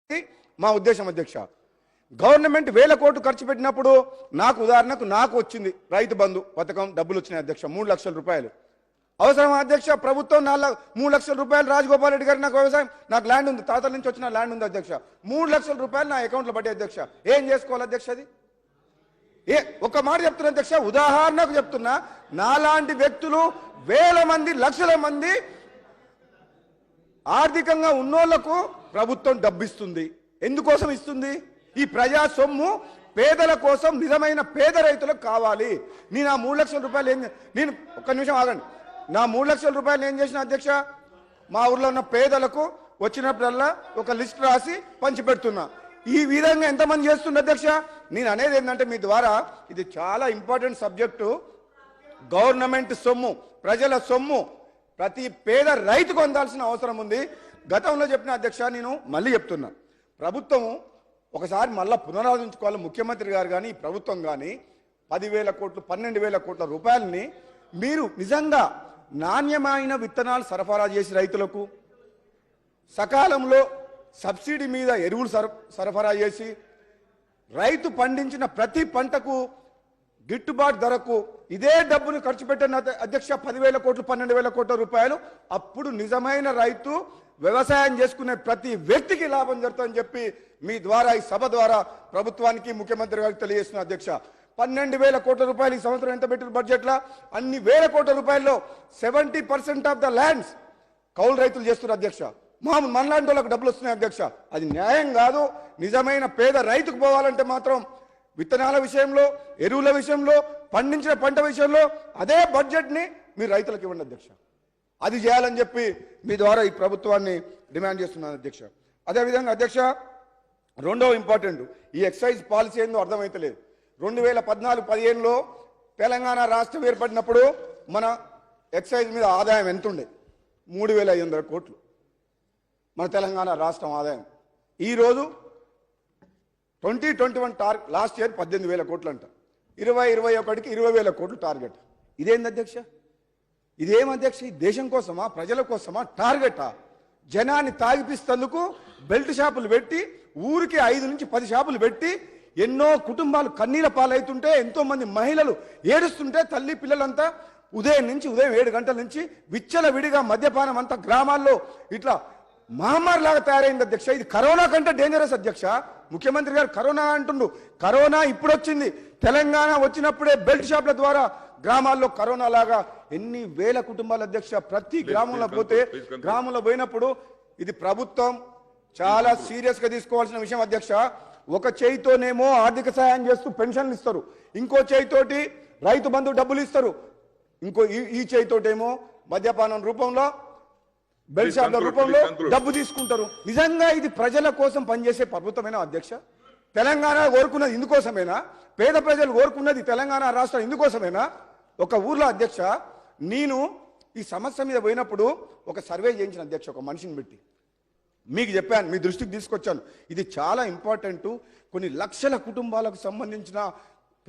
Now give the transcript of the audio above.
మా ఉద్దేశం అధ్యక్ష. గవర్నమెంట్ వేల కోట్లు ఖర్చు పెట్టినప్పుడు ఉదాహరణకు నాకు వచ్చింది రైతు బంధు పథకం డబ్బులు వచ్చినాయి అధ్యక్ష, 3 లక్షల రూపాయలు. అవసరం అధ్యక్ష, ప్రభుత్వం 3 లక్షల రూపాయలు రాజగోపాల్ రెడ్డి గారు, నాకు వ్యవసాయం, నాకు ల్యాండ్ ఉంది, తాతల నుంచి వచ్చిన ల్యాండ్ ఉంది అధ్యక్ష, 3 లక్షల రూపాయలు నా అకౌంట్లో పడ్డాయి అధ్యక్ష. ఏం చేసుకోవాలి అధ్యక్ష? అది ఒక మాట చెప్తున్నా అధ్యక్ష, ఉదాహరణకు చెప్తున్నా, నాలాంటి వ్యక్తులు వేల మంది లక్షల మంది ఆర్థికంగా ఉన్నోళ్లకు ప్రభుత్వం డబ్బిస్తుంది. ఎందుకోసం ఇస్తుంది? ఈ ప్రజా సొమ్ము పేదల కోసం, నిజమైన పేద రైతులకు కావాలి. నేను ఆ 3 లక్షల రూపాయలు నేను ఒక్క నిమిషం ఆగండి, నా 3 లక్షల రూపాయలు ఏం చేసిన అధ్యక్ష, మా ఊర్లో ఉన్న పేదలకు వచ్చినప్పుడల్లా ఒక లిస్ట్ రాసి పంచిపెడుతున్నా. ఈ విధంగా ఎంతమంది చేస్తున్నారు అధ్యక్ష? నేను అనేది ఏంటంటే, మీ ద్వారా ఇది చాలా ఇంపార్టెంట్ సబ్జెక్టు. గవర్నమెంట్ సొమ్ము, ప్రజల సొమ్ము ప్రతి పేద రైతుకు అందాల్సిన అవసరం ఉంది. గతంలో చెప్పిన అధ్యక్ష, నేను మళ్ళీ చెప్తున్నా, ప్రభుత్వం ఒకసారి మళ్ళీ పునరాలోచించుకోవాలి. ముఖ్యమంత్రి గారు కానీ, ప్రభుత్వం కానీ 10,000 కోట్లు 12,000 కోట్ల రూపాయలని మీరు నిజంగా నాణ్యమైన విత్తనాలు సరఫరా చేసి రైతులకు, సకాలంలో సబ్సిడీ మీద ఎరువులు సరఫరా చేసి, రైతు పండించిన ప్రతి పంటకు గిట్టుబాటు ధరకు ఇదే డబ్బును ఖర్చు పెట్టిన అధ్యక్ష, 10,000 కోట్లు 12,000 కోట్ల రూపాయలు, అప్పుడు నిజమైన రైతు వ్యవసాయం చేసుకునే ప్రతి వ్యక్తికి లాభం జరుగుతుందని చెప్పి మీ ద్వారా, ఈ సభ ద్వారా ప్రభుత్వానికి, ముఖ్యమంత్రి గారికి తెలియజేస్తున్న అధ్యక్ష. 12,000 కోట్ల రూపాయలు ఈ సంవత్సరం ఎంత పెట్టిన బడ్జెట్లో? అన్ని వేల కోట్ల రూపాయల్లో 70% ఆఫ్ ద ల్యాండ్స్ కౌలు రైతులు చేస్తున్నారు అధ్యక్ష. మనలాంటి వాళ్ళకి డబ్బులు వస్తున్నాయి అధ్యక్ష. అది న్యాయం కాదు. నిజమైన పేద రైతుకు పోవాలంటే మాత్రం విత్తనాల విషయంలో, ఎరువుల విషయంలో, పండించిన పంట విషయంలో అదే బడ్జెట్ని మీరు రైతులకు ఇవ్వండి అధ్యక్ష. అది చేయాలని చెప్పి మీ ద్వారా ఈ ప్రభుత్వాన్ని డిమాండ్ చేస్తున్నాను అధ్యక్ష. అదేవిధంగా అధ్యక్ష, రెండవ ఇంపార్టెంట్, ఈ ఎక్సైజ్ పాలసీ ఏందో అర్థమైతలేదు. 2014-15లో తెలంగాణ రాష్ట్రం ఏర్పడినప్పుడు మన ఎక్సైజ్ మీద ఆదాయం ఎంతుండే? 3,500 కోట్లు మన తెలంగాణ రాష్ట్రం ఆదాయం. ఈరోజు 2021 లాస్ట్ ఇయర్ 18,000 కోట్లు అంట. 2021కి 20,000 కోట్లు టార్గెట్. ఇదేంది అధ్యక్ష? ఇదేం అధ్యక్ష? దేశం కోసమా, ప్రజల కోసమా టార్గెటా? జనాన్ని తాగిపిస్తేందుకు బెల్ట్ షాపులు పెట్టి, ఊరికి 5 నుంచి 10 షాపులు పెట్టి, ఎన్నో కుటుంబాలు కన్నీల పాలవుతుంటే, ఎంతో మంది మహిళలు ఏడుస్తుంటే, తల్లి పిల్లలంతా ఉదయం 7 గంటల నుంచి విచ్చల విడిగా మద్యపానం అంతా గ్రామాల్లో ఇట్లా మహమ్మారి లాగా తయారైంది అధ్యక్ష. ఇది కరోనా కంటే డేంజరస్ అధ్యక్ష. ముఖ్యమంత్రి గారు కరోనా అంటుండు. కరోనా ఇప్పుడు వచ్చింది. తెలంగాణ వచ్చినప్పుడే బెల్ట్ షాప్ల ద్వారా గ్రామాల్లో కరోనా లాగా ఎన్ని వేల కుటుంబాలు అధ్యక్ష. ప్రతి గ్రామంలో పోతే, గ్రామంలో పోయినప్పుడు ఇది ప్రభుత్వం చాలా సీరియస్ గా తీసుకోవాల్సిన విషయం అధ్యక్ష. ఒక చేయితోనేమో ఆర్థిక సహాయం చేస్తూ పెన్షన్లు ఇస్తారు, ఇంకో చేయితోటి రైతు బంధు డబ్బులు ఇస్తారు, ఇంకో ఈ చేయితోటేమో మద్యపానం రూపంలో, బెల్ట్ షాప్ల రూపంలో డబ్బు తీసుకుంటారు. నిజంగా ఇది ప్రజల కోసం పనిచేసే ప్రభుత్వమేనా అధ్యక్ష? తెలంగాణ కోరుకున్నది ఇందుకోసమేనా? పేద ప్రజలు కోరుకున్నది తెలంగాణ రాష్ట్రం ఇందుకోసమేనా? ఒక ఊర్లో అధ్యక్ష, నేను ఈ సమస్య మీద పోయినప్పుడు ఒక సర్వే చేయించిన అధ్యక్ష, ఒక మనిషిని పెట్టి మీకు చెప్పాను, మీ దృష్టికి తీసుకొచ్చాను. ఇది చాలా ఇంపార్టెంట్. కొన్ని లక్షల కుటుంబాలకు సంబంధించిన